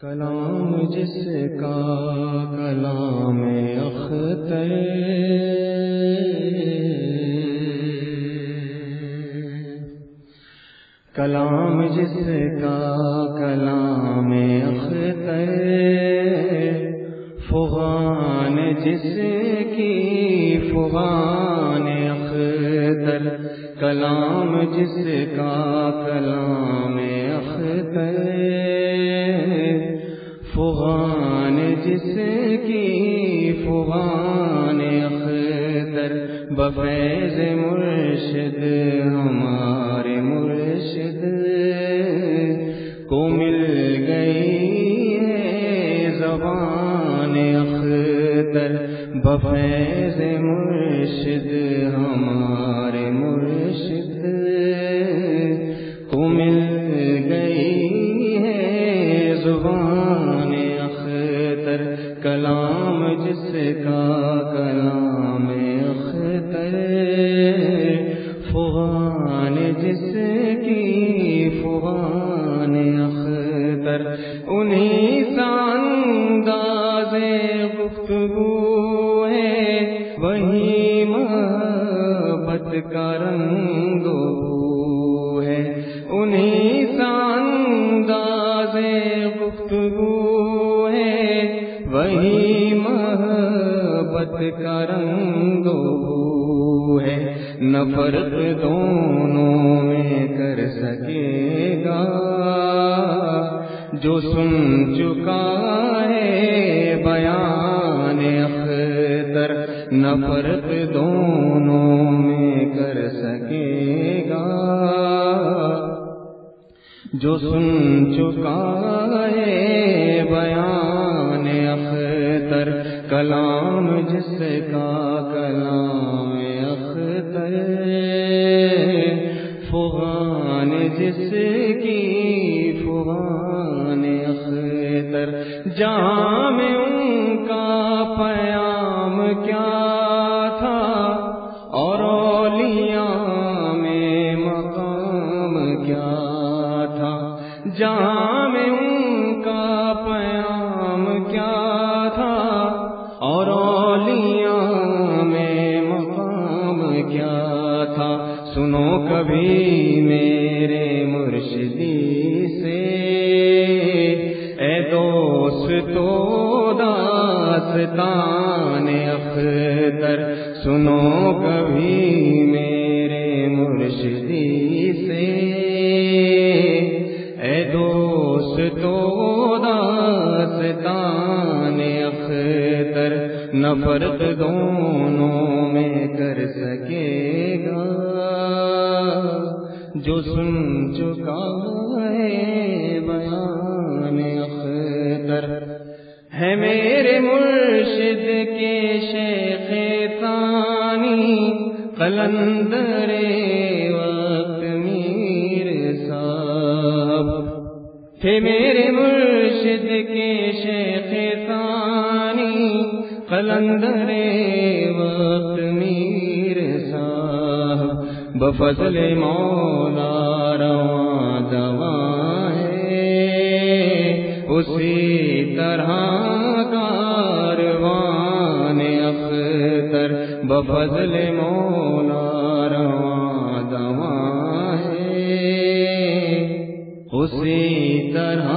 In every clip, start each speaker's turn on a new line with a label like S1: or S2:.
S1: کلام جس کا کلام اختر، کلام جس کا کلام اختر، فغان جس کی فغان اختر، کلام جس کا کلام اختر، فغان جس کی فغان اختر، بفیض مرشد ہمارے مرشد کو مل گئی ہے زبان اختر، بفیض مرشد ہمارے مرشد کو مل گئی ہے زبان اختر، کلام جس کا کلام اختر، فغان جس کی فغان اختر، انہی سا انداز گفتگو ہے، وہی محبت کا رنگ و بو ہے، انہی سا انداز گفتگو ہے، وہی محبت کا رنگ و بو ہے، نہ فرق دونوں میں کر سکے گا جو سن چکا ہے بیان اختر، نہ فرق دونوں میں کر سکے گا جو سن چکا ہے بیان اختر، کلام جس کا کلام اختر، فغان جس کی فغان اختر، جہاں میں ان کا پیام کیا تھا اور اولیاء میں مقام کیا تھا، جہاں میں ان کا پیام کیا تھا اور اولیاء میں مقام کیا تھا، سنو کبھی میرے مرشدی سے اے دوستو داستان اختر، سنو کبھی میرے مرشدی سے اے دوستو داستان اختر، نہ فرق دونوں میں کر سکے گا جو سن چکا ہے بیان اختر، ہے میرے مرشد کے شیخ ثانی قلندر وقت میر صاحب، ہے میرے مرشد کے شیخ ثانی قلندر وقت میر صاحب، بفضل مولا رواں دواں ہے اسی طرح کاروان اختر، بفضل مولا رواں دواں ہے اسی طرح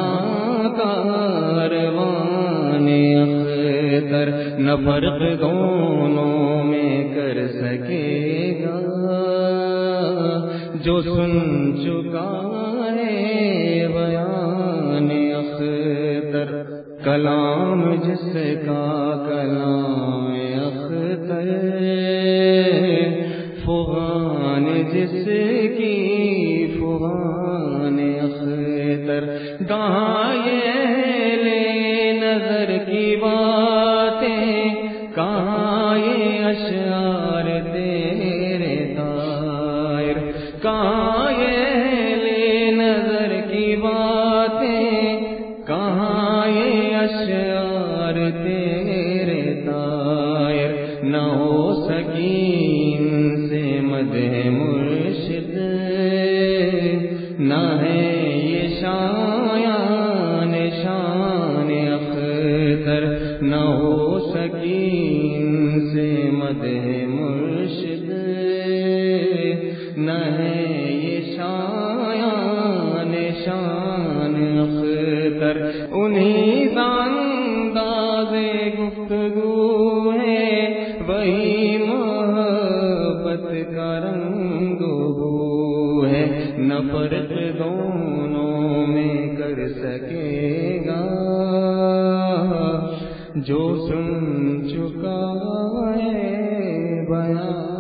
S1: کاروان اختر، نہ فرق دونوں میں کر سکے گا جو سن چکا ہے بیان اختر، کلام جس کا کلام اختر، فغان جس کی فغان اختر، کہاں یہ لے نظر کی باتیں، کہاں یہ اشعار تیرے طائر، کہاں یہ لے نظر کی باتیں، کہاں یہ اشعار تیرے طائر، نہ ہو سکی ان سے مدح مرشد، نہ ہے یہ شایان شان کی ان سے مدح مرشد نہ ہے یہ شایان شان اختر، انہی کا انداز گفتگو ہے، وہی محبت کا رنگ و بو ہے، نہ فرق دونوں میں کر سکے گا جو سن چکا ہے بیان۔